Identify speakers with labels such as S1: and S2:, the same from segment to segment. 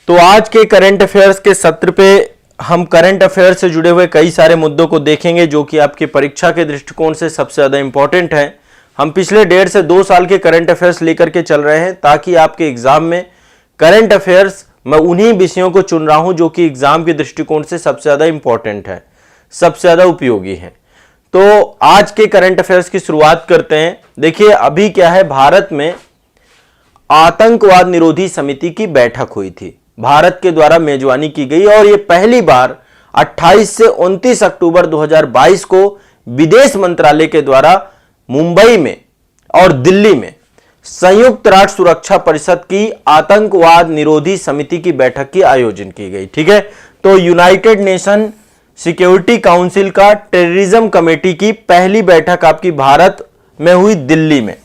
S1: तो आज के करंट अफेयर्स के सत्र पे हम करंट अफेयर से जुड़े हुए कई सारे मुद्दों को देखेंगे जो कि आपकी परीक्षा के दृष्टिकोण से सबसे ज्यादा इंपॉर्टेंट है। हम पिछले 1.5 से 2 साल के करंट अफेयर्स लेकर के चल रहे हैं ताकि आपके एग्जाम में करंट अफेयर्स मैं उन्हीं विषयों को चुन रहा हूं जो कि एग्जाम के दृष्टिकोण से सबसे ज्यादा इंपॉर्टेंट है, सबसे ज्यादा उपयोगी है। तो आज के करंट अफेयर्स की शुरुआत करते हैं। देखिए अभी क्या है, भारत में आतंकवाद निरोधी समिति की बैठक हुई थी, भारत के द्वारा मेजबानी की गई और यह पहली बार 28 से 29 अक्टूबर 2022 को विदेश मंत्रालय के द्वारा मुंबई में और दिल्ली में संयुक्त राष्ट्र सुरक्षा परिषद की आतंकवाद निरोधी समिति की बैठक की आयोजन की गई। ठीक है, तो यूनाइटेड नेशन सिक्योरिटी काउंसिल का टेररिज्म कमेटी की पहली बैठक आपकी भारत में हुई, दिल्ली में।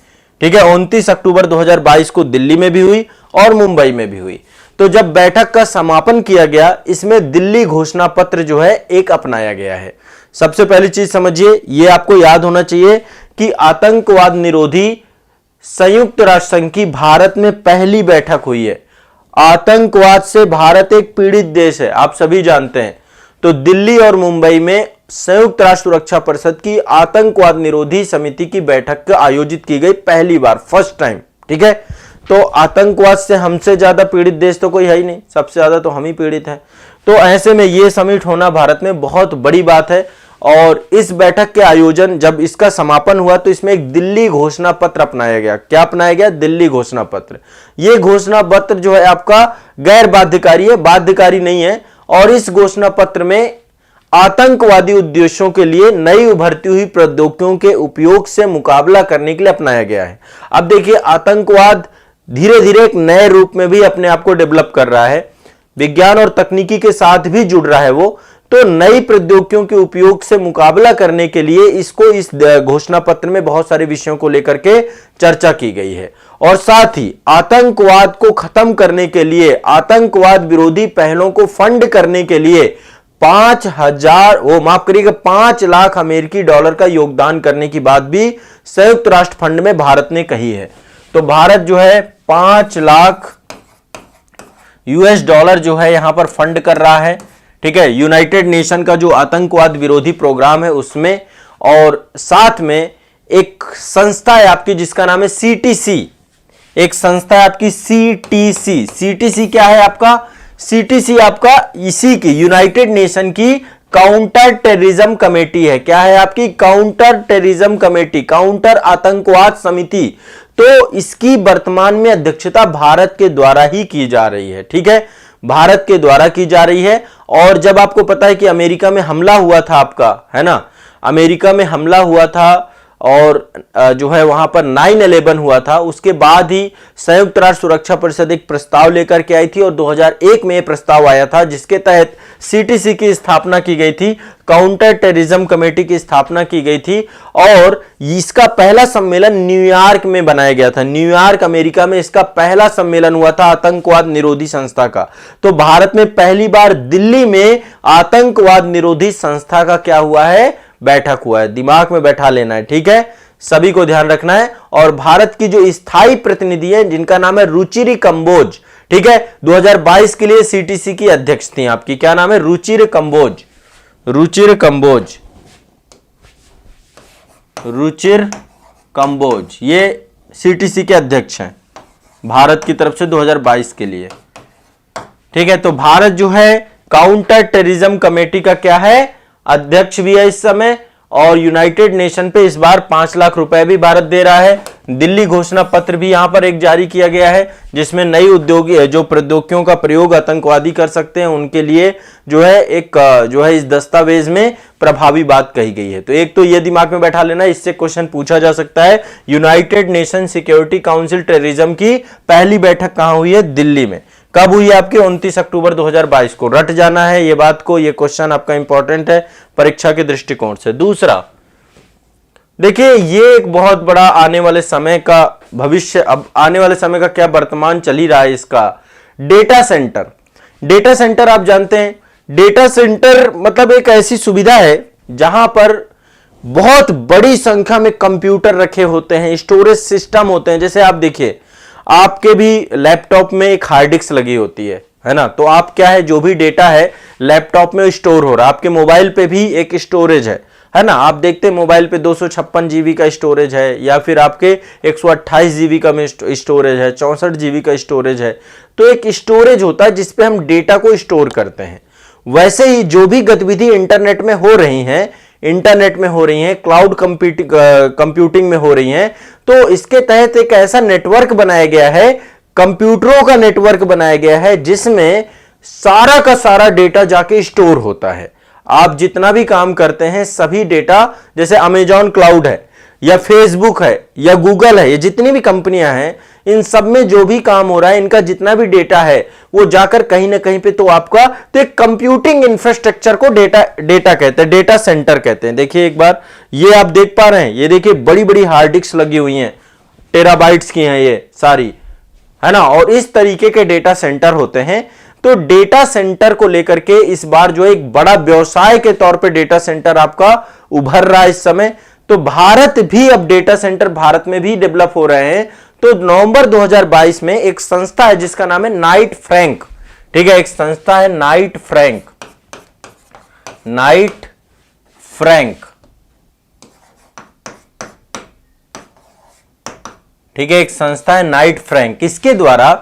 S1: ठीक है, 29 अक्टूबर 2022 को दिल्ली में भी हुई और मुंबई में भी हुई। तो जब बैठक का समापन किया गया, इसमें दिल्ली घोषणा पत्र जो है एक अपनाया गया है। सबसे पहली चीज समझिए, यह आपको याद होना चाहिए कि आतंकवाद निरोधी संयुक्त राष्ट्र संघ की भारत में पहली बैठक हुई है। आतंकवाद से भारत एक पीड़ित देश है, आप सभी जानते हैं। तो दिल्ली और मुंबई में संयुक्त राष्ट्र सुरक्षा परिषद की आतंकवाद निरोधी समिति की बैठक आयोजित की गई, पहली बार, फर्स्ट टाइम। ठीक है, तो आतंकवाद से हमसे ज्यादा पीड़ित देश तो कोई है ही नहीं, सबसे ज्यादा तो हम ही पीड़ित हैं। तो ऐसे में यह समिट होना भारत में बहुत बड़ी बात है। और इस बैठक के आयोजन, जब इसका समापन हुआ तो इसमें एक दिल्ली घोषणा पत्र अपनाया गया। क्या अपनाया गया? दिल्ली घोषणा पत्र। यह घोषणा पत्र जो है आपका गैर बाध्यकारी है, बाध्यकारी नहीं है। और इस घोषणा पत्र में आतंकवादी उद्देश्यों के लिए नई उभरती हुई प्रौद्योगिकियों के उपयोग से मुकाबला करने के लिए अपनाया गया है। अब देखिए, आतंकवाद धीरे धीरे एक नए रूप में भी अपने आप को डेवलप कर रहा है, विज्ञान और तकनीकी के साथ भी जुड़ रहा है वो। तो नई प्रौद्योगिकियों के उपयोग से मुकाबला करने के लिए इसको इस घोषणा पत्र में बहुत सारे विषयों को लेकर के चर्चा की गई है। और साथ ही आतंकवाद को खत्म करने के लिए, आतंकवाद विरोधी पहलों को फंड करने के लिए 5 लाख अमेरिकी डॉलर का योगदान करने की बात भी संयुक्त राष्ट्र फंड में भारत ने कही है। तो भारत जो है 5 लाख US डॉलर जो है यहां पर फंड कर रहा है। ठीक है, यूनाइटेड नेशन का जो आतंकवाद विरोधी प्रोग्राम है उसमें। और साथ में एक संस्था है आपकी जिसका नाम है CTC, एक संस्था है आपकी CTC। CTC क्या है आपका? CTC आपका इसी की यूनाइटेड नेशन की काउंटर टेररिज्म कमेटी है। क्या है आपकी? काउंटर टेररिज्म कमेटी, काउंटर आतंकवाद समिति। तो इसकी वर्तमान में अध्यक्षता भारत के द्वारा ही की जा रही है। ठीक है, भारत के द्वारा की जा रही है। और जब आपको पता है कि अमेरिका में हमला हुआ था आपका, है ना, अमेरिका में हमला हुआ था और जो है वहां पर 9/11 हुआ था, उसके बाद ही संयुक्त राष्ट्र सुरक्षा परिषद एक प्रस्ताव लेकर के आई थी और 2001 में यह प्रस्ताव आया था जिसके तहत CTC की स्थापना की गई थी, काउंटर टेररिज्म कमेटी की स्थापना की गई थी। और इसका पहला सम्मेलन न्यूयॉर्क में बनाया गया था, न्यूयॉर्क अमेरिका में इसका पहला सम्मेलन हुआ था आतंकवाद निरोधी संस्था का। तो भारत में पहली बार दिल्ली में आतंकवाद निरोधी संस्था का क्या हुआ है? बैठक हुआ है। दिमाग में बैठा लेना है, ठीक है, सभी को ध्यान रखना है। और भारत की जो स्थायी प्रतिनिधि है जिनका नाम है रुचिर कंबोज, ठीक है, 2022 के लिए CTC की अध्यक्ष थी आपकी। क्या नाम है? रुचिर कंबोज। रुचिर कंबोज, रुचिर कंबोज ये CTC के अध्यक्ष हैं भारत की तरफ से 2022 के लिए। ठीक है, तो भारत जो है काउंटर टेररिज्म कमेटी का क्या है? अध्यक्ष भी है इस समय। और यूनाइटेड नेशन पे इस बार 5 लाख रुपए भी भारत दे रहा है। दिल्ली घोषणा पत्र भी यहां पर एक जारी किया गया है जिसमें नई उद्योगी जो प्रौद्योगिकियों का प्रयोग आतंकवादी कर सकते हैं उनके लिए जो है एक जो है इस दस्तावेज में प्रभावी बात कही गई है। तो एक तो ये दिमाग में बैठा लेना, इससे क्वेश्चन पूछा जा सकता है। United nation security council terrorism की पहली बैठक कहां हुई है? दिल्ली में। कब हुई है आपकी? 29 अक्टूबर 2022 को। रट जाना है ये बात को, ये क्वेश्चन आपका इंपॉर्टेंट है परीक्षा के दृष्टिकोण से। दूसरा देखिए, ये एक बहुत बड़ा आने वाले समय का भविष्य, अब आने वाले समय का क्या वर्तमान चल ही रहा है इसका, डेटा सेंटर। डेटा सेंटर आप जानते हैं, डेटा सेंटर मतलब एक ऐसी सुविधा है जहां पर बहुत बड़ी संख्या में कंप्यूटर रखे होते हैं, स्टोरेज सिस्टम होते हैं। जैसे आप देखिए, आपके भी लैपटॉप में एक हार्ड डिस्क लगी होती है, है ना। तो आप क्या है, जो भी डेटा है लैपटॉप में स्टोर हो रहा है, आपके मोबाइल पे भी एक स्टोरेज है ना। आप देखते हैं मोबाइल पे 256 जीबी का स्टोरेज है, या फिर आपके 128 जीबी का स्टोरेज है, 64 जीबी का स्टोरेज है। तो एक स्टोरेज होता है जिसपे हम डेटा को स्टोर करते हैं। वैसे ही जो भी गतिविधि इंटरनेट में हो रही हैं, क्लाउड कंप्यूटिंग में हो रही हैं, तो इसके तहत एक ऐसा नेटवर्क बनाया गया है, कंप्यूटरों का नेटवर्क बनाया गया है, जिसमें सारा का सारा डेटा जाके स्टोर होता है। आप जितना भी काम करते हैं सभी डेटा, जैसे अमेजॉन क्लाउड है या फेसबुक है या गूगल है, ये जितनी भी कंपनियां हैं, इन सब में जो भी काम हो रहा है, इनका जितना भी डेटा है वो जाकर कहीं ना कहीं पे तो आपका, तो एक कंप्यूटिंग इंफ्रास्ट्रक्चर को डेटा कहते हैं, डेटा सेंटर कहते हैं। देखिए एक बार ये आप देख पा रहे हैं, ये देखिए बड़ी बड़ी हार्ड डिस्क लगी हुई हैं, टेराबाइट्स की हैं ये सारी, है ना। और इस तरीके के डेटा सेंटर होते हैं। तो डेटा सेंटर को लेकर के इस बार जो एक बड़ा व्यवसाय के तौर पे डेटा सेंटर आपका उभर रहा है इस समय। तो भारत भी अब डेटा सेंटर भारत में भी डेवलप हो रहे हैं। तो नवंबर 2022 में एक संस्था है जिसका नाम है नाइट फ्रैंक, ठीक है, एक संस्था है नाइट फ्रैंक, ठीक है, एक संस्था है नाइट फ्रैंक। इसके द्वारा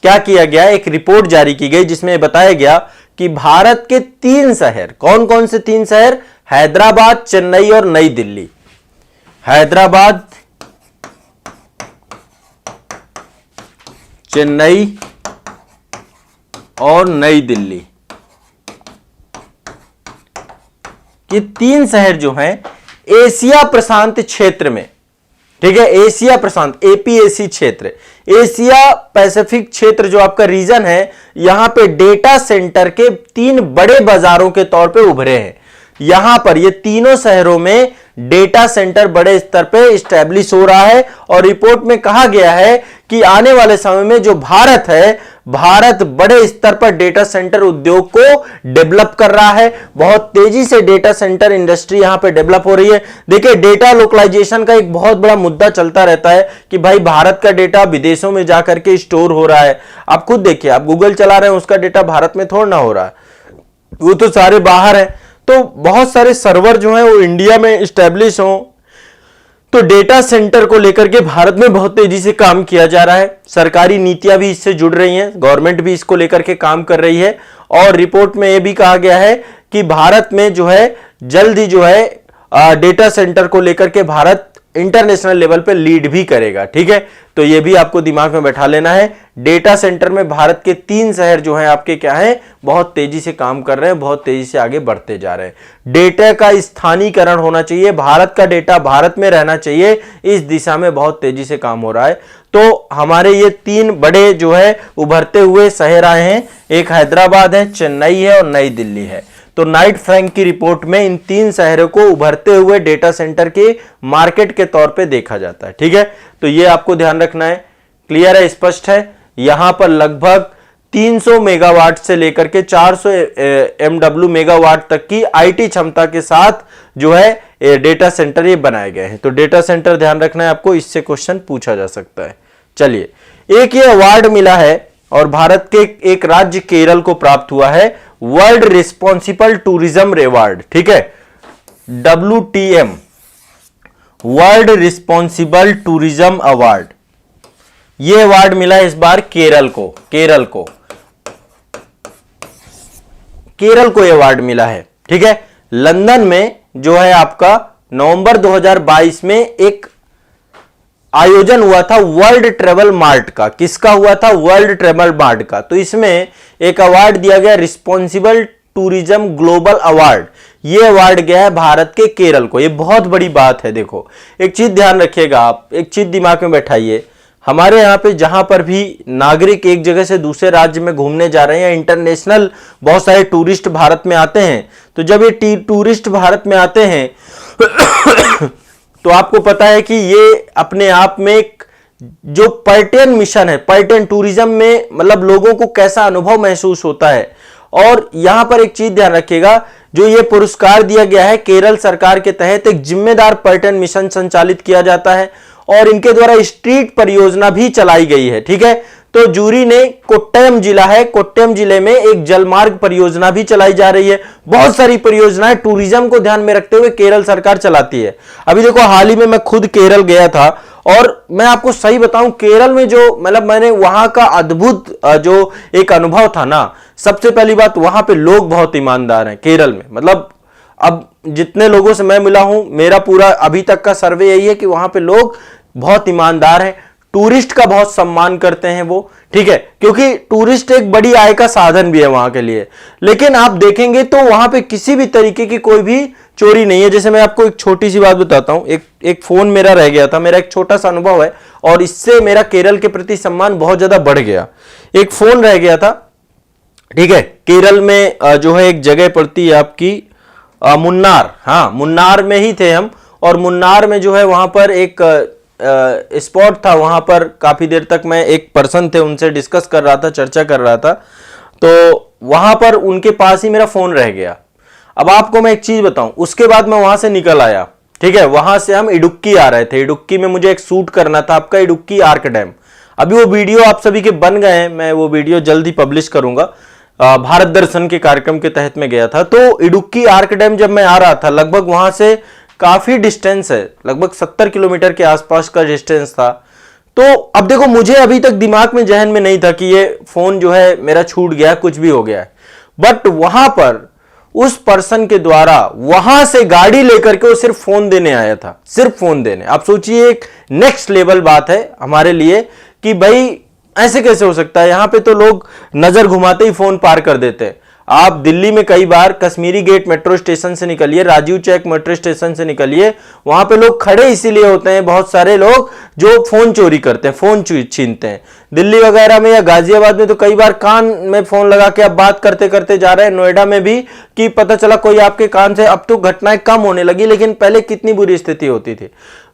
S1: क्या किया गया, एक रिपोर्ट जारी की गई जिसमें बताया गया कि भारत के 3 शहर, कौन कौन से 3 शहर, हैदराबाद, चेन्नई और नई दिल्ली। हैदराबाद, चेन्नई और नई दिल्ली, ये 3 शहर जो हैं एशिया प्रशांत क्षेत्र में, ठीक है, एशिया प्रशांत, एपीएसी क्षेत्र, एशिया पैसिफिक क्षेत्र जो आपका रीजन है, यहां पे डेटा सेंटर के 3 बड़े बाजारों के तौर पे उभरे हैं। यहां पर ये तीनों शहरों में डेटा सेंटर बड़े स्तर पे इस्टेब्लिश हो रहा है। और रिपोर्ट में कहा गया है कि आने वाले समय में जो भारत है, भारत बड़े स्तर पर डेटा सेंटर उद्योग को डेवलप कर रहा है। बहुत तेजी से डेटा सेंटर इंडस्ट्री यहां पे डेवलप हो रही है। देखिए डेटा लोकलाइजेशन का एक बहुत बड़ा मुद्दा चलता रहता है कि भाई भारत का डेटा विदेशों में जाकर के स्टोर हो रहा है। आप खुद देखिए, आप गूगल चला रहे हैं, उसका डेटा भारत में थोड़ा ना हो रहा है, वो तो सारे बाहर है। तो बहुत सारे सर्वर जो हैं वो इंडिया में स्टैब्लिश हो, तो डेटा सेंटर को लेकर के भारत में बहुत तेजी से काम किया जा रहा है। सरकारी नीतियां भी इससे जुड़ रही हैं, गवर्नमेंट भी इसको लेकर के काम कर रही है। और रिपोर्ट में यह भी कहा गया है कि भारत में जो है जल्द ही जो है डेटा सेंटर को लेकर के भारत इंटरनेशनल लेवल पे लीड भी करेगा, ठीक है। तो ये भी आपको दिमाग में बैठा लेना है। डेटा सेंटर में भारत के 3 शहर जो हैं आपके क्या हैं, बहुत तेजी से काम कर रहे हैं, बहुत तेजी से आगे बढ़ते जा रहे हैं। डेटा का स्थानीयकरण होना चाहिए, भारत का डेटा भारत में रहना चाहिए, इस दिशा में बहुत तेजी से काम हो रहा है। तो हमारे ये 3 बड़े जो है उभरते हुए शहर आए हैं, एक हैदराबाद है, चेन्नई है और नई दिल्ली है। तो नाइट फ्रैंक की रिपोर्ट में इन 3 शहरों को उभरते हुए डेटा सेंटर के मार्केट के तौर पे देखा जाता है, ठीक है। तो ये आपको ध्यान रखना है, क्लियर है, स्पष्ट है। यहां पर लगभग 300 मेगावाट से लेकर के 400 MW मेगावाट तक की आईटी क्षमता के साथ जो है डेटा सेंटर ये बनाए गए हैं। तो डेटा सेंटर ध्यान रखना है आपको, इससे क्वेश्चन पूछा जा सकता है। चलिए, एक ये अवार्ड मिला है और भारत के एक राज्य केरल को प्राप्त हुआ है, वर्ल्ड रिस्पॉन्सिबल टूरिज्म अवार्ड, ठीक है, WTM, world responsible tourism award. यह अवार्ड मिला इस बार केरल को यह अवार्ड मिला है, ठीक है। लंदन में जो है आपका नवंबर 2022 में एक आयोजन हुआ था वर्ल्ड ट्रेवल मार्ट का। किसका हुआ था? वर्ल्ड ट्रेवल मार्ट का। तो इसमें एक अवार्ड दिया गया, रिस्पॉन्सिबल टूरिज्म ग्लोबल अवार्ड। यह अवार्ड गया है भारत के केरल को। यह बहुत बड़ी बात है। देखो एक चीज ध्यान रखिएगा, आप एक चीज दिमाग में बैठाइए, हमारे यहाँ पे जहां पर भी नागरिक एक जगह से दूसरे राज्य में घूमने जा रहे हैं या इंटरनेशनल बहुत सारे टूरिस्ट भारत में आते हैं, तो जब ये टूरिस्ट भारत में आते हैं तो आपको पता है कि ये अपने आप में एक जो पर्यटन मिशन है, पर्यटन टूरिज्म में मतलब लोगों को कैसा अनुभव महसूस होता है। और यहां पर एक चीज ध्यान रखिएगा, जो ये पुरस्कार दिया गया है केरल सरकार के तहत एक जिम्मेदार पर्यटन मिशन संचालित किया जाता है और इनके द्वारा स्ट्रीट परियोजना भी चलाई गई है, ठीक है। तो जूरी ने कोट्टयम जिला है, कोट्टयम जिले में एक जलमार्ग परियोजना भी चलाई जा रही है। बहुत सारी परियोजनाएं टूरिज्म को ध्यान में रखते हुए केरल सरकार चलाती है। अभी देखो हाल ही में मैं खुद केरल गया था और मैं आपको सही बताऊं, केरल में जो मतलब मैंने वहां का अद्भुत जो एक अनुभव था ना, सबसे पहली बात वहां पे लोग बहुत ईमानदार हैं केरल में। मतलब अब जितने लोगों से मैं मिला हूं, मेरा पूरा अभी तक का सर्वे यही है कि वहां पे लोग बहुत ईमानदार हैं, टूरिस्ट का बहुत सम्मान करते हैं वो, ठीक है, क्योंकि टूरिस्ट एक बड़ी आय का साधन भी है वहां के लिए। लेकिन आप देखेंगे तो वहां पे किसी भी तरीके की कोई भी चोरी नहीं है। जैसे मैं आपको एक छोटी सी बात बताता हूं, एक फोन मेरा रह गया था, मेरा एक छोटा सा अनुभव है और इससे मेरा केरल के प्रति सम्मान बहुत ज्यादा बढ़ गया। एक फोन रह गया था, ठीक है, केरल में जो है एक जगह पड़ती है आपकी मुन्नार, हाँ मुन्नार में ही थे हम, और मुन्नार में जो है वहां पर एक स्पॉट था, वहां पर काफी देर तक मैं एक पर्सन थे उनसे डिस्कस कर रहा था, चर्चा कर रहा था, तो वहां पर उनके पास ही मेरा फोन रह गया। अब आपको मैं एक चीज बताऊं, उसके बाद मैं वहां से निकल आया, ठीक है, वहां से हम इडुक्की आ रहे थे, इडुक्की में मुझे एक शूट करना था आपका इडुक्की आर्क डैम। अभी वो वीडियो आप सभी के बन गए हैं, मैं वो वीडियो जल्द ही पब्लिश करूंगा। भारत दर्शन के कार्यक्रम के तहत में गया था, तो इडुक्की आर्क डैम जब मैं आ रहा था, लगभग वहां से काफी डिस्टेंस है, लगभग 70 किलोमीटर के आसपास का डिस्टेंस था। तो अब देखो मुझे अभी तक दिमाग में, जहन में नहीं था कि ये फोन जो है मेरा छूट गया, कुछ भी हो गया है, बट वहां पर उस पर्सन के द्वारा वहां से गाड़ी लेकर के वो सिर्फ फोन देने आया था, सिर्फ फोन देने। आप सोचिए एक नेक्स्ट लेवल बात है हमारे लिए कि भाई ऐसे कैसे हो सकता है। यहां पे तो लोग नजर घुमाते ही फोन पार कर देते हैं। आप दिल्ली में कई बार कश्मीरी गेट मेट्रो स्टेशन से निकलिए, राजीव चौक मेट्रो स्टेशन से निकलिए, वहां पे लोग खड़े इसीलिए होते हैं, बहुत सारे लोग जो फोन चोरी करते हैं, फोन छीनते हैं। दिल्ली वगैरह में या गाजियाबाद में तो कई बार कान में फोन लगा के आप बात करते करते जा रहे हैं, नोएडा में भी कि पता चला कोई आपके कान से, अब तो घटनाएं कम होने लगी, लेकिन पहले कितनी बुरी स्थिति होती थी।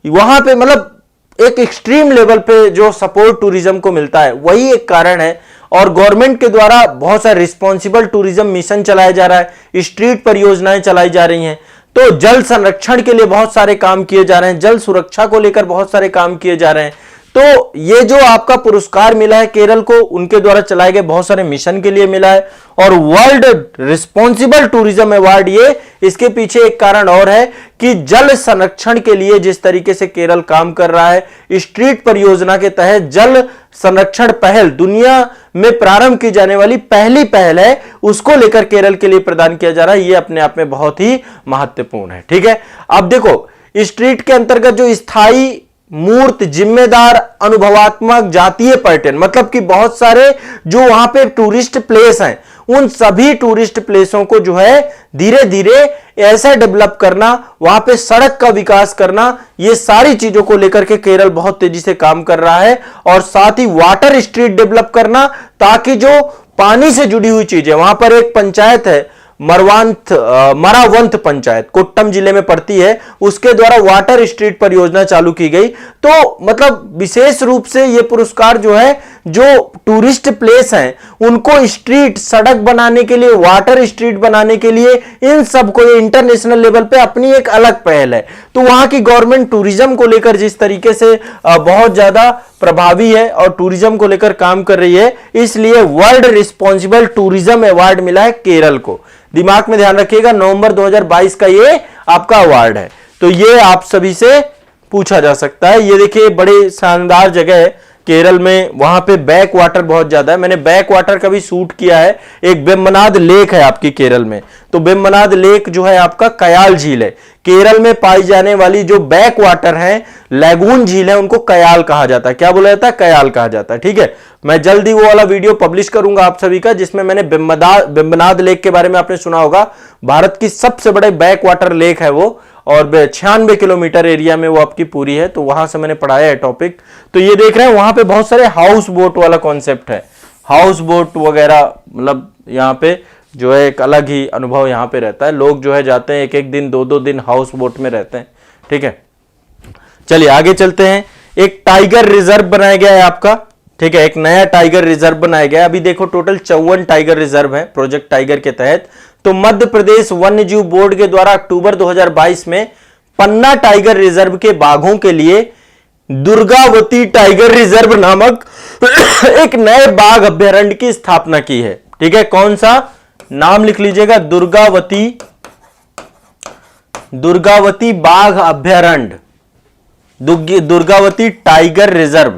S1: वहां पे मतलब एक एक्सट्रीम लेवल पे जो सपोर्ट टूरिज्म को मिलता है, वही एक कारण है। और गवर्नमेंट के द्वारा बहुत सारे रिस्पॉन्सिबल टूरिज्म मिशन चलाया जा रहा है, स्ट्रीट परियोजनाएं चलाई जा रही हैं, तो जल संरक्षण के लिए बहुत सारे काम किए जा रहे हैं, जल सुरक्षा को लेकर बहुत सारे काम किए जा रहे हैं। तो ये जो आपका पुरस्कार मिला है केरल को, उनके द्वारा चलाए गए बहुत सारे मिशन के लिए मिला है। और वर्ल्ड रिस्पॉन्सिबल टूरिज्म अवार्ड, ये इसके पीछे एक कारण और है कि जल संरक्षण के लिए जिस तरीके से केरल काम कर रहा है, स्ट्रीट परियोजना के तहत जल संरक्षण पहल दुनिया में प्रारंभ की जाने वाली पहली पहल है, उसको लेकर केरल के लिए प्रदान किया जा रहा है। ये अपने आप में बहुत ही महत्वपूर्ण है, ठीक है। अब देखो स्ट्रीट के अंतर्गत जो स्थायी मूर्त जिम्मेदार अनुभवात्मक जातीय पर्यटन, मतलब कि बहुत सारे जो वहां पे टूरिस्ट प्लेस हैं, उन सभी टूरिस्ट प्लेसों को जो है धीरे धीरे ऐसा डेवलप करना, वहां पे सड़क का विकास करना, ये सारी चीजों को लेकर के केरल बहुत तेजी से काम कर रहा है। और साथ ही वाटर स्ट्रीट डेवलप करना, ताकि जो पानी से जुड़ी हुई चीजें, वहां पर एक पंचायत है मरावंत पंचायत, कोट्टम जिले में पड़ती है, उसके द्वारा वाटर स्ट्रीट परियोजना चालू की गई। तो मतलब विशेष रूप से यह पुरस्कार जो है, जो टूरिस्ट प्लेस हैं उनको स्ट्रीट सड़क बनाने के लिए, वाटर स्ट्रीट बनाने के लिए, इन सब को ये इंटरनेशनल लेवल पे अपनी एक अलग पहल है। तो वहां की गवर्नमेंट टूरिज्म को लेकर जिस तरीके से बहुत ज्यादा प्रभावी है और टूरिज्म को लेकर काम कर रही है, इसलिए वर्ल्ड रिस्पॉन्सिबल टूरिज्म अवार्ड मिला है केरल को। दिमाग में ध्यान रखिएगा, नवंबर 2022 का ये आपका अवार्ड है। तो ये आप सभी से पूछा जा सकता है। ये देखिए बड़े शानदार जगह है केरल में, वहां पे बैक वाटर बहुत ज्यादा है, मैंने बैक वाटर का भी शूट किया है। एक बेम्बनाद लेक है आपकी केरल में, तो बेम्बनाद लेक जो है आपका कयाल झील है। केरल में पाई जाने वाली जो बैक वाटर है, लैगून झील है, उनको कयाल कहा जाता है। क्या बोला जाता है? कयाल कहा जाता है, ठीक है। मैं जल्दी वो वाला वीडियो पब्लिश करूंगा आप सभी का, जिसमें मैंने बेम्बनाद लेक के बारे में आपने सुना होगा। भारत की सबसे बड़े बैक वाटर लेक है वो, और 96 किलोमीटर एरिया में वो आपकी पूरी है। तो वहां से मैंने पढ़ाया है टॉपिक। तो ये देख रहे हैं वहां पे बहुत सारे हाउस बोट वाला कॉन्सेप्ट है, हाउस बोट वगैरह, मतलब यहाँ पे जो है एक अलग ही अनुभव यहाँ पे रहता है। लोग जो है जाते हैं, एक एक दिन 2-2 दिन हाउस बोट में रहते हैं, ठीक है। चलिए आगे चलते हैं। एक टाइगर रिजर्व बनाया गया है आपका, ठीक है, एक नया टाइगर रिजर्व बनाया गया है। अभी देखो टोटल 54 टाइगर रिजर्व है प्रोजेक्ट टाइगर के तहत। तो मध्य प्रदेश वन्य जीव बोर्ड के द्वारा अक्टूबर 2022 में पन्ना टाइगर रिजर्व के बाघों के लिए दुर्गावती टाइगर रिजर्व नामक एक नए बाघ अभयारण्य की स्थापना की है। ठीक है, कौन सा नाम लिख लीजिएगा, दुर्गावती बाघ अभयारण्य, दुर्गावती टाइगर रिजर्व।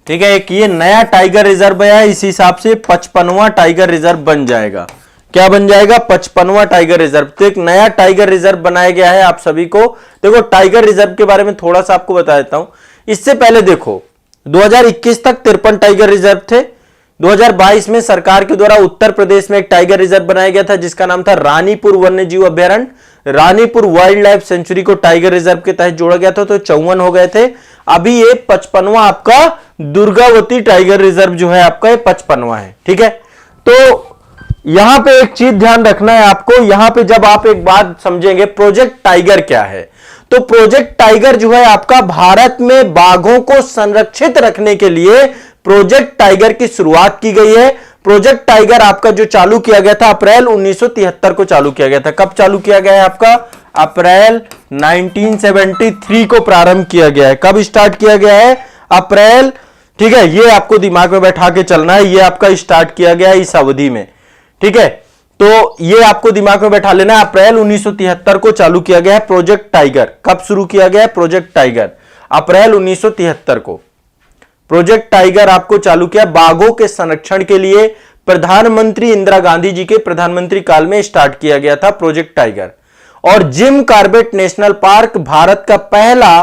S1: ठीक है, एक ये नया टाइगर रिजर्व है, इस हिसाब से 55वां टाइगर रिजर्व बन जाएगा। क्या बन जाएगा, 55वां टाइगर रिजर्व। तो एक नया टाइगर रिजर्व बनाया गया है आप सभी को। देखो टाइगर रिजर्व के बारे में थोड़ा सा आपको बता देता हूं। इससे पहले देखो 2021 तक 53 टाइगर रिजर्व थे। 2022 में सरकार के द्वारा उत्तर प्रदेश में एक टाइगर रिजर्व बनाया गया था जिसका नाम था रानीपुर वन्यजीव अभयारण्य। रानीपुर वाइल्ड लाइफ सेंचुरी को टाइगर रिजर्व के तहत जोड़ा गया था, तो 54 हो गए थे। अभी ये 55वां आपका दुर्गावती टाइगर रिजर्व जो है आपका ये 55वां है। ठीक है, तो यहां पे एक चीज ध्यान रखना है आपको। यहां पे जब आप एक बात समझेंगे प्रोजेक्ट टाइगर क्या है, तो प्रोजेक्ट टाइगर जो है आपका भारत में बाघों को संरक्षित रखने के लिए प्रोजेक्ट टाइगर की शुरुआत की गई है। प्रोजेक्ट टाइगर आपका जो चालू किया गया था अप्रैल 1973 को चालू किया गया था। कब चालू किया गया है आपका, अप्रैल 1973 को प्रारंभ किया गया है। कब स्टार्ट किया गया है, अप्रैल। ठीक है, ये आपको दिमाग में बैठा के चलना है, ये आपका स्टार्ट किया गया है इस अवधि में। ठीक है, तो ये आपको दिमाग में बैठा लेना है, अप्रैल 1973 को चालू किया गया है प्रोजेक्ट टाइगर। कब शुरू किया गया है प्रोजेक्ट टाइगर, अप्रैल 1973 को प्रोजेक्ट टाइगर आपको चालू किया। बाघों के संरक्षण के लिए प्रधानमंत्री इंदिरा गांधी जी के प्रधानमंत्री काल में स्टार्ट किया गया था प्रोजेक्ट टाइगर। और Jim Corbett national park Bharat का पहला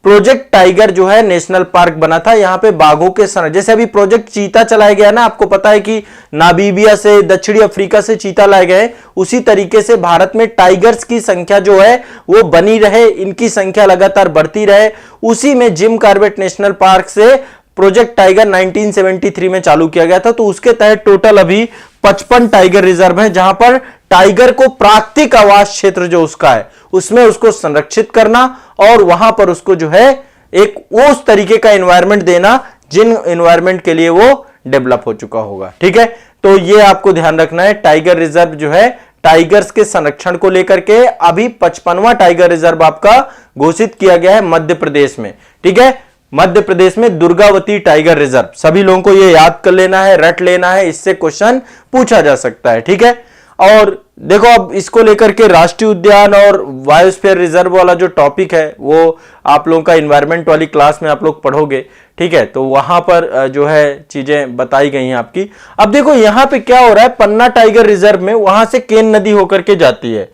S1: प्रोजेक्ट टाइगर जो है नेशनल पार्क बना था। यहां पे बाघों के संरक्षण, जैसे अभी प्रोजेक्ट चीता चलाया गया ना, आपको पता है कि नामीबिया से दक्षिणी अफ्रीका से चीता लाए गए, उसी तरीके से भारत में टाइगर्स की संख्या जो है वो बनी रहे, इनकी संख्या लगातार बढ़ती रहे। उसी में जिम कॉर्बेट नेशनल पार्क से प्रोजेक्ट टाइगर 1973 में चालू किया गया था। तो उसके तहत टोटल अभी 55 टाइगर रिजर्व है, जहां पर टाइगर को प्राकृतिक आवास क्षेत्र जो उसका है उसमें उसको संरक्षित करना और वहां पर उसको जो है एक उस तरीके का एनवायरनमेंट देना जिन एनवायरनमेंट के लिए वो डेवलप हो चुका होगा। ठीक है, तो ये आपको ध्यान रखना है। टाइगर रिजर्व जो है टाइगर्स के संरक्षण को लेकर के अभी 55वां टाइगर रिजर्व आपका घोषित किया गया है मध्य प्रदेश में। ठीक है, मध्य प्रदेश में दुर्गावती टाइगर रिजर्व। सभी लोगों को ये याद कर लेना है, रट लेना है, इससे क्वेश्चन पूछा जा सकता है। ठीक है, और देखो अब इसको लेकर के राष्ट्रीय उद्यान और बायोस्फीयर रिजर्व वाला जो टॉपिक है वो आप लोगों का एनवायरनमेंट वाली क्लास में आप लोग पढ़ोगे। ठीक है, तो वहां पर जो है चीजें बताई गई हैं आपकी। अब देखो यहां पे क्या हो रहा है, पन्ना टाइगर रिजर्व में वहां से केन नदी होकर के जाती है।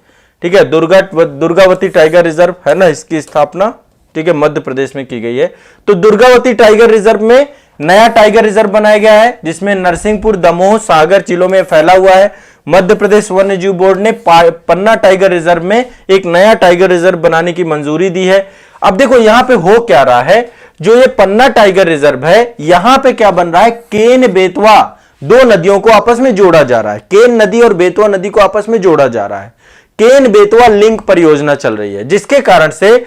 S1: ठीक है, दुर्गावती टाइगर रिजर्व है ना, इसकी स्थापना ठीक है मध्य प्रदेश में की गई है। तो दुर्गावती टाइगर रिजर्व में नया टाइगर रिजर्व बनाया गया है जिसमें नरसिंहपुर, दमोह, सागर जिलों में फैला हुआ है। मध्य प्रदेश वन्य जीव बोर्ड ने पन्ना टाइगर रिजर्व में एक नया टाइगर रिजर्व बनाने की मंजूरी दी है। अब देखो यहां पे हो क्या रहा है, जो ये पन्ना टाइगर रिजर्व है यहां पे क्या बन रहा है, केन बेतवा दो नदियों को आपस में जोड़ा जा रहा है। केन नदी और बेतवा नदी को आपस में जोड़ा जा रहा है। केन बेतवा लिंक परियोजना चल रही है जिसके कारण से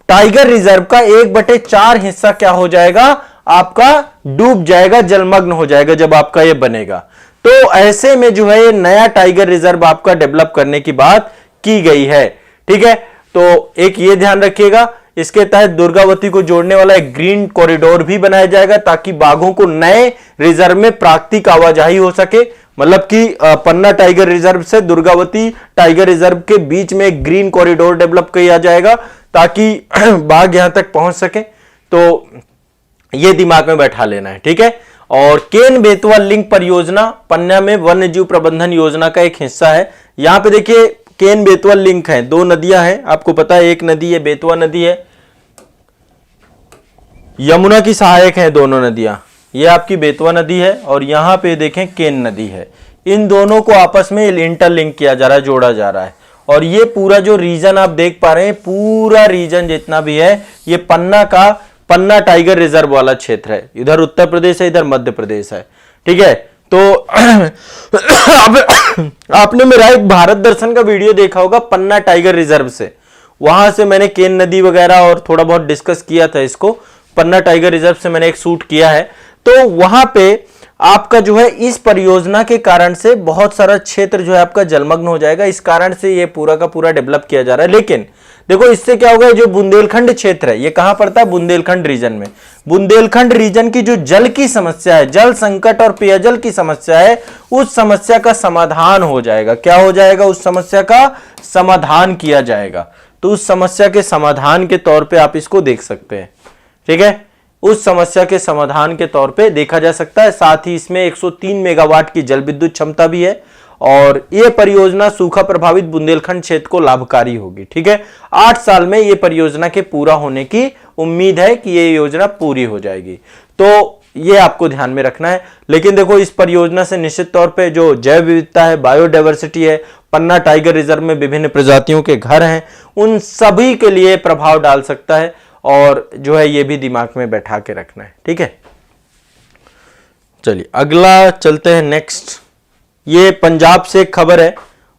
S1: टाइगर रिजर्व का 1/4 हिस्सा क्या हो जाएगा, आपका डूब जाएगा, जलमग्न हो जाएगा जब आपका ये बनेगा। तो ऐसे में जो है ये नया टाइगर रिजर्व आपका डेवलप करने की बात की गई है। ठीक है, तो एक ये ध्यान रखिएगा, इसके तहत दुर्गावती को जोड़ने वाला एक ग्रीन कॉरिडोर भी बनाया जाएगा ताकि बाघों को नए रिजर्व में प्राकृतिक आवाजाही हो सके। मतलब कि पन्ना टाइगर रिजर्व से दुर्गावती टाइगर रिजर्व के बीच में एक ग्रीन कॉरिडोर डेवलप किया जाएगा ताकि बाघ यहां तक पहुंच सके। तो यह दिमाग में बैठा लेना है। ठीक है, और केन बेतवा लिंक परियोजना पन्ना में वन्य जीव प्रबंधन योजना का एक हिस्सा है। यहां पे देखिए केन बेतवा लिंक है, दो नदियां हैं, आपको पता है एक नदी है बेतवा नदी है, यमुना की सहायक है दोनों नदियां। ये आपकी बेतवा नदी है और यहां पे देखें केन नदी है। इन दोनों को आपस में इंटरलिंक किया जा रहा है, जोड़ा जा रहा है। और ये पूरा जो रीजन आप देख पा रहे हैं, पूरा रीजन जितना भी है ये पन्ना टाइगर रिजर्व वाला क्षेत्र है। इधर उत्तर प्रदेश है, इधर मध्य प्रदेश है। ठीक है, तो आपने मेरा एक भारत दर्शन का वीडियो देखा होगा पन्ना टाइगर रिजर्व से, वहां से मैंने केन नदी वगैरह और थोड़ा बहुत डिस्कस किया था इसको। पन्ना टाइगर रिजर्व से मैंने एक शूट किया है। तो वहां पे आपका जो है इस परियोजना के कारण से बहुत सारा क्षेत्र जो है आपका जलमग्न हो जाएगा। इस कारण से ये पूरा का पूरा डेवलप किया जा रहा है। लेकिन देखो इससे क्या होगा, जो बुंदेलखंड क्षेत्र है ये कहां पड़ता है, बुंदेलखंड रीजन में। बुंदेलखंड रीजन की जो जल की समस्या है, जल संकट और पेयजल की समस्या है, उस समस्या का समाधान हो जाएगा। क्या हो जाएगा, उस समस्या का समाधान किया जाएगा। तो उस समस्या के समाधान के तौर पे आप इसको देख सकते हैं। ठीक है, उस समस्या के समाधान के तौर पे देखा जा सकता है। साथ ही इसमें 103 मेगावाट की जल विद्युत क्षमता भी है और यह परियोजना सूखा प्रभावित बुंदेलखंड क्षेत्र को लाभकारी होगी। ठीक है, 8 साल में यह परियोजना के पूरा होने की उम्मीद है कि यह योजना पूरी हो जाएगी। तो यह आपको ध्यान में रखना है। लेकिन देखो इस परियोजना से निश्चित तौर पे जो जैव विविधता है, बायोडायवर्सिटी है, पन्ना टाइगर रिजर्व में विभिन्न प्रजातियों के घर हैं, उन सभी के लिए प्रभाव डाल सकता है और जो है ये भी दिमाग में बैठा के रखना है। ठीक है, चलिए अगला चलते हैं नेक्स्ट। ये पंजाब से एक खबर है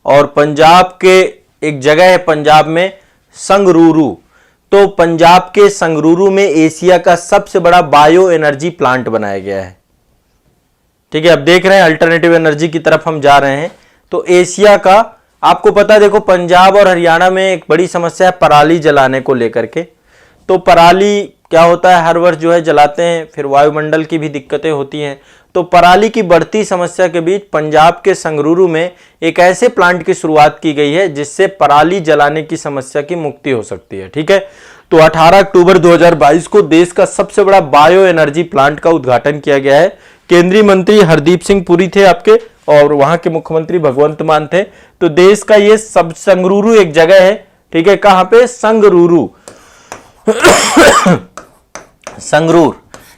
S1: और पंजाब के एक जगह है पंजाब में संगरूरू। तो पंजाब के संगरूरू में एशिया का सबसे बड़ा बायो एनर्जी प्लांट बनाया गया है। ठीक है, अब देख रहे हैं अल्टरनेटिव एनर्जी की तरफ हम जा रहे हैं। तो एशिया का आपको पता है, देखो पंजाब और हरियाणा में एक बड़ी समस्या है पराली जलाने को लेकर के। तो पराली क्या होता है, हर वर्ष जो है जलाते हैं, फिर वायुमंडल की भी दिक्कतें होती हैं। तो पराली की बढ़ती समस्या के बीच पंजाब के संगरूरू में एक ऐसे प्लांट की शुरुआत की गई है जिससे पराली जलाने की समस्या की मुक्ति हो सकती है। ठीक है, तो 18 अक्टूबर 2022 को देश का सबसे बड़ा बायो एनर्जी प्लांट का उद्घाटन किया गया है। केंद्रीय मंत्री हरदीप सिंह पुरी थे आपके और वहां के मुख्यमंत्री भगवंत मान थे। तो देश का ये सब संगरूरू एक जगह है। ठीक है, कहां पे, संगरूरू संगरूर,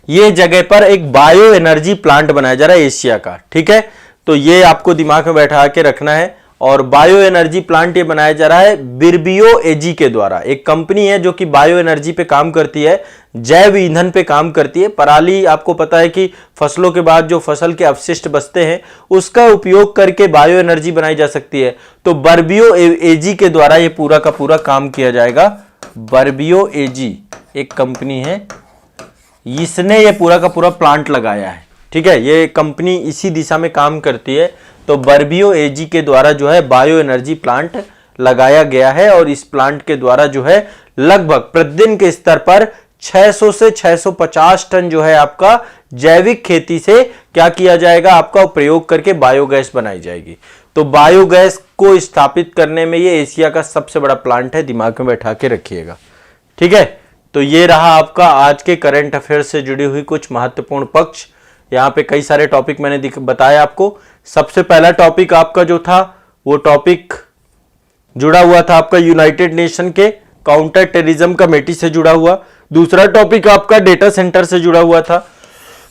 S1: ये जगह पर एक बायो एनर्जी प्लांट बनाया जा रहा है एशिया का। ठीक है, तो ये आपको दिमाग में बैठा के रखना है। और बायो एनर्जी प्लांट ये बनाया जा रहा है बिरबियो एजी के द्वारा। एक कंपनी है जो कि बायो एनर्जी पे काम करती है, जैव ईंधन पे काम करती है। पराली आपको पता है कि फसलों के बाद जो फसल के अवशिष्ट बचते हैं उसका उपयोग करके बायो एनर्जी बनाई जा सकती है। तो बर्बियो एजी के द्वारा ये पूरा का पूरा काम किया जाएगा। बर्बियो एजी एक कंपनी है, इसने ये पूरा का पूरा प्लांट लगाया है। ठीक है, ये कंपनी इसी दिशा में काम करती है। तो बर्बियो एजी के द्वारा जो है बायो एनर्जी प्लांट लगाया गया है और इस प्लांट के द्वारा जो है लगभग प्रतिदिन के स्तर पर 600 से 650 टन जो है आपका जैविक खेती से क्या किया जाएगा, आपका प्रयोग करके बायोगैस बनाई जाएगी। तो बायोगैस को स्थापित करने में ये एशिया का सबसे बड़ा प्लांट है, दिमाग में बैठा के रखिएगा। ठीक है, तो ये रहा आपका आज के करंट अफेयर से जुड़ी हुई कुछ महत्वपूर्ण पक्ष। यहाँ पे कई सारे टॉपिक मैंने बताया आपको। सबसे पहला टॉपिक आपका जो था वो टॉपिक जुड़ा हुआ था आपका यूनाइटेड नेशन के काउंटर टेररिज्म कमेटी से जुड़ा हुआ। दूसरा टॉपिक आपका डेटा सेंटर से जुड़ा हुआ था।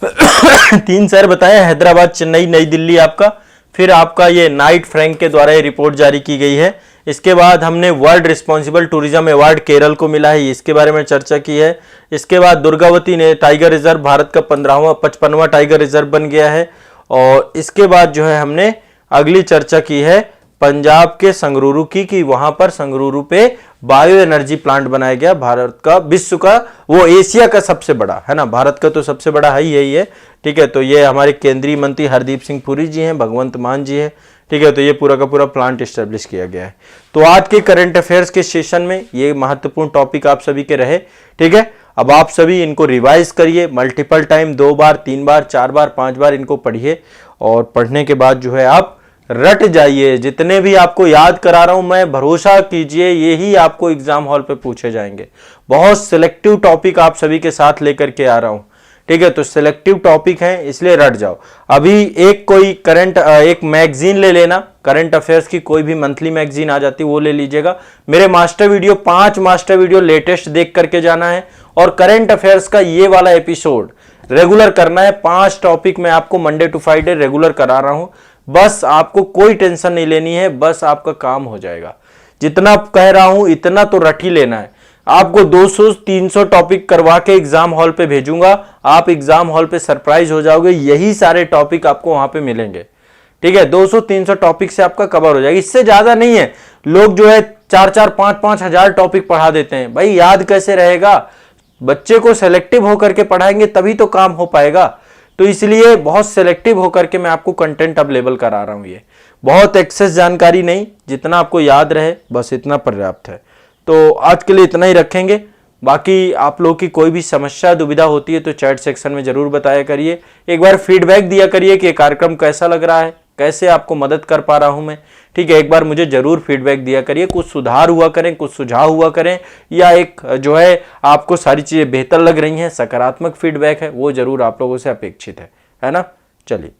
S1: 3 शहर बताए, हैदराबाद, चेन्नई, नई दिल्ली आपका। फिर आपका ये नाइट फ्रैंक के द्वारा ये रिपोर्ट जारी की गई है। इसके बाद हमने world responsible tourism award Kerala को मिला है, इसके बारे में चर्चा की है। इसके बाद दुर्गावती ने टाइगर रिजर्व भारत का 55वां टाइगर रिजर्व बन गया है। और इसके बाद जो है हमने अगली चर्चा की है पंजाब के संगरूरू की, कि वहां पर संगरूरू पे बायो एनर्जी प्लांट बनाया गया, भारत का, विश्व का, वो एशिया का सबसे बड़ा है ना, भारत का तो सबसे बड़ा है यही है। ठीक है, तो ये हमारे केंद्रीय मंत्री हरदीप सिंह पुरी जी हैं, भगवंत मान जी हैं। ठीक है, तो ये पूरा का पूरा प्लांट एस्टेब्लिश किया गया है। तो आज के करंट अफेयर्स के सेशन में ये महत्वपूर्ण टॉपिक आप सभी के रहे। ठीक है, अब आप सभी इनको रिवाइज करिए मल्टीपल टाइम, 2 बार, 3 बार, 4 बार, 5 बार इनको पढ़िए और पढ़ने के बाद जो है आप रट जाइए। जितने भी आपको याद करा रहा हूं मैं, भरोसा कीजिए यही आपको एग्जाम हॉल पे पूछे जाएंगे। बहुत सिलेक्टिव टॉपिक आप सभी के साथ लेकर के आ रहा हूं। ठीक है, तो सिलेक्टिव टॉपिक है इसलिए रट जाओ। अभी एक मैगजीन ले लेना, करंट अफेयर्स की कोई भी मंथली मैगजीन आ जाती है वो ले लीजिएगा। मेरे master video 5 master video latest देख करके जाना है और करंट अफेयर्स का ये वाला एपिसोड रेगुलर करना है। 5 टॉपिक मैं आपको मंडे टू फ्राइडे रेगुलर करा रहा हूं। बस आपको कोई टेंशन नहीं लेनी है, बस आपका काम हो जाएगा। जितना कह रहा हूं इतना तो रट ही लेना है। आपको 200-300 टॉपिक करवा के एग्जाम हॉल पे भेजूंगा, आप एग्जाम हॉल पे सरप्राइज हो जाओगे। यही सारे टॉपिक आपको वहां पे मिलेंगे। ठीक है, 200-300 टॉपिक से आपका कवर हो जाएगा, इससे ज्यादा नहीं है। लोग जो है 4-4, 5-5 हजार टॉपिक पढ़ा देते हैं। भाई याद कैसे रहेगा? बच्चे को सेलेक्टिव होकर के पढ़ाएंगे तभी तो काम हो पाएगा। तो इसलिए बहुत सेलेक्टिव होकर के मैं आपको कंटेंट अवेलेबल करा रहा हूं। ये बहुत एक्सेस जानकारी नहीं, जितना आपको याद रहे बस इतना पर्याप्त है। तो आज के लिए इतना ही रखेंगे। बाकी आप लोगों की कोई भी समस्या दुविधा होती है तो चैट सेक्शन में जरूर बताया करिए। एक बार फीडबैक दिया करिए कि कार्यक्रम कैसा लग रहा है, कैसे आपको मदद कर पा रहा हूं मैं। ठीक है, एक बार मुझे जरूर फीडबैक दिया करिए, कुछ सुधार हुआ करें, कुछ सुझाव हुआ करें, या एक जो है आपको सारी चीजें बेहतर लग रही हैं, सकारात्मक फीडबैक है, वो जरूर आप लोगों से अपेक्षित है ना। चलिए।